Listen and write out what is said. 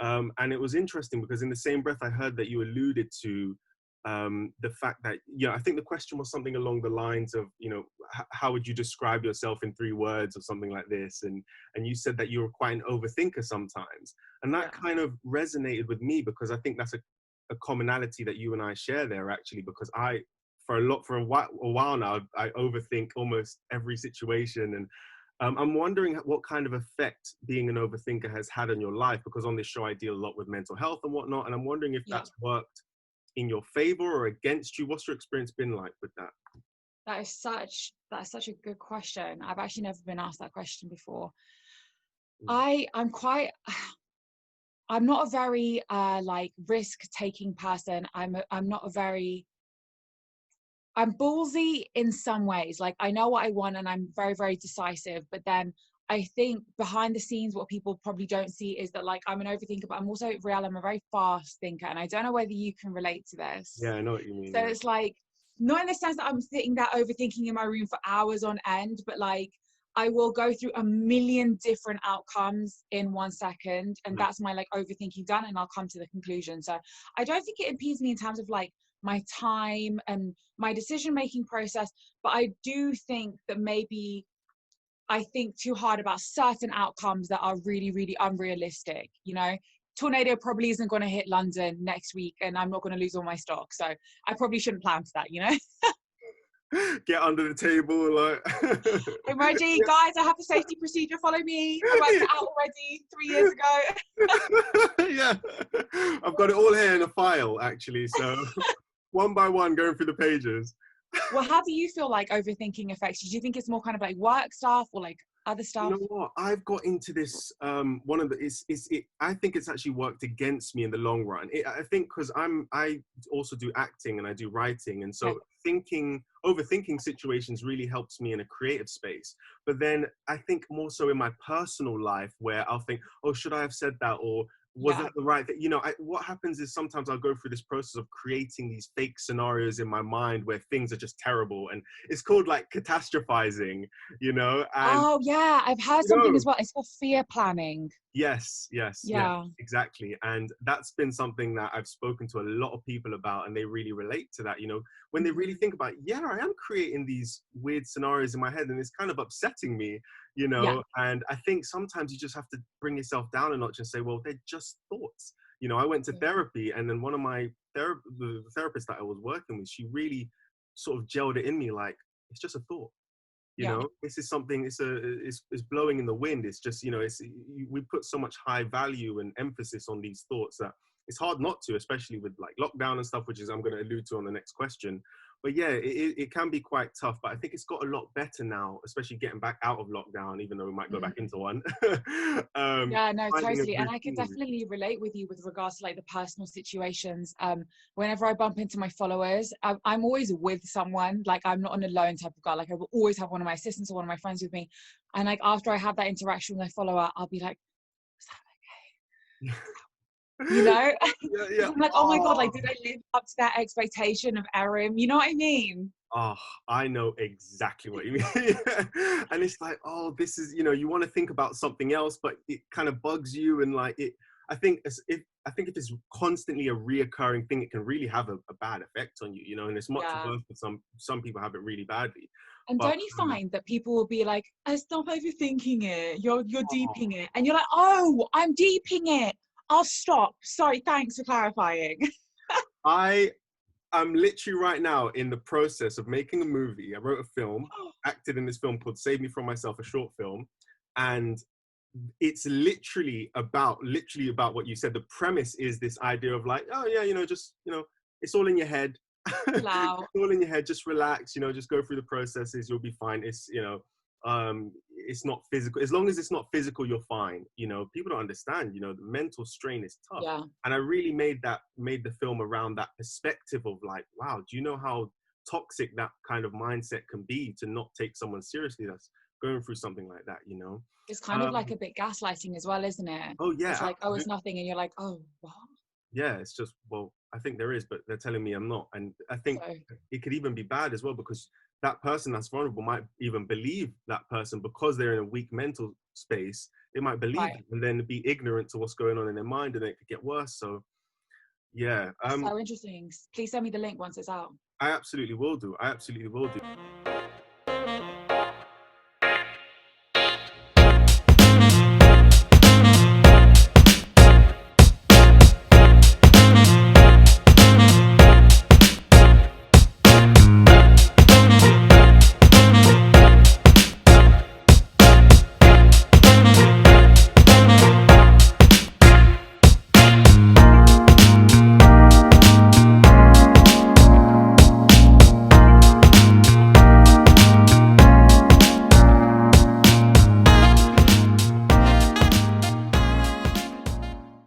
And it was interesting because in the same breath, I heard that you alluded to the fact that, I think the question was something along the lines of, how would you describe yourself in 3 words or something like this? And you said that you were quite an overthinker sometimes. And that kind of resonated with me because I think that's a commonality that you and I share there, actually, because for a while now, I overthink almost every situation. And I'm wondering what kind of effect being an overthinker has had on your life, because on this show, I deal a lot with mental health and whatnot. And I'm wondering if that's worked in your favor or against you. What's your experience been like with that? That is such a good question. I've actually never been asked that question before. I'm not a very like risk-taking person. I'm ballsy in some ways. Like, I know what I want and I'm very, very decisive, but then I think behind the scenes, what people probably don't see is that, like, I'm an overthinker, but I'm also I'm a very fast thinker. And I don't know whether you can relate to this. Yeah, I know what you mean. So it's like, not in the sense that I'm sitting there overthinking in my room for hours on end, but like, I will go through a million different outcomes in 1 second. And that's my like overthinking done, and I'll come to the conclusion. So I don't think it impedes me in terms of like my time and my decision-making process. But I do think that maybe I think too hard about certain outcomes that are really, really unrealistic. Tornado probably isn't going to hit London next week, and I'm not going to lose all my stock. So I probably shouldn't plan for that, Get under the table, like. I'm ready, guys. I have a safety procedure. Follow me. I worked it out already 3 years ago. Yeah, I've got it all here in a file, actually. So one by one, going through the pages. Well, how do you feel like overthinking affects you? Do you think it's more kind of like work stuff or like other stuff? You know what? I've got into this. I think it's actually worked against me in the long run. I think because I also do acting and I do writing, and so overthinking situations really helps me in a creative space. But then I think more so in my personal life, where I'll think, oh, should I have said that, or was that the right thing? What happens is sometimes I'll go through this process of creating these fake scenarios in my mind where things are just terrible, and it's called like catastrophizing, And, oh yeah, I've heard something as well. It's called fear planning. Yes, exactly. And that's been something that I've spoken to a lot of people about, and they really relate to that, when they really think about, I am creating these weird scenarios in my head and it's kind of upsetting me, and I think sometimes you just have to bring yourself down a notch and say, well, they're just thoughts. I went to therapy, and then one of my the therapist that I was working with, she really sort of gelled it in me, like, it's just a thought. This is something, it's blowing in the wind. It's just, we put so much high value and emphasis on these thoughts that it's hard not to, especially with like lockdown and stuff, which is I'm going to allude to on the next question. But yeah, it can be quite tough, but I think it's got a lot better now, especially getting back out of lockdown, even though we might go back into one. Yeah, no, totally. And I can definitely relate with you with regards to like the personal situations. Whenever I bump into my followers, I'm always with someone. Like, I'm not an alone type of guy. Like, I will always have one of my assistants or one of my friends with me. And like, after I have that interaction with my follower, I'll be like, was that okay? I'm like, oh my God, like, did I live up to that expectation of Erim? You know what I mean? Oh, I know exactly what you mean. And it's like, oh, this is, you want to think about something else, but it kind of bugs you. And like, I think if it's constantly a reoccurring thing, it can really have a bad effect on you, and it's much worse for some people have it really badly. And don't you find that people will be like, stop overthinking it. You're deeping it. And you're like, oh, I'm deeping it. I'll stop. Sorry, thanks for clarifying. I'm literally right now in the process of making a movie. I wrote a film, acted in this film called Save Me From Myself, a short film. And it's literally about what you said. The premise is this idea of like, oh yeah, just, it's all in your head. Wow. It's all in your head. Just relax, just go through the processes. You'll be fine. It's, it's not physical. As long as it's not physical, you're fine. People don't understand, the mental strain is tough. Yeah. And I really made the film around that perspective of like, wow, do you know how toxic that kind of mindset can be, to not take someone seriously that's going through something like that, It's kind of like a bit gaslighting as well, isn't it? Oh yeah. It's like, oh, it's nothing. And you're like, oh, what? Yeah, it's just, well, I think there is, but they're telling me I'm not. And I think it could even be bad as well, because that person that's vulnerable might even believe that person because they're in a weak mental space. They might believe Right. it and then be ignorant to what's going on in their mind, and it could get worse. So yeah, So interesting. Please send me the link once it's out. I absolutely will do. I absolutely will do.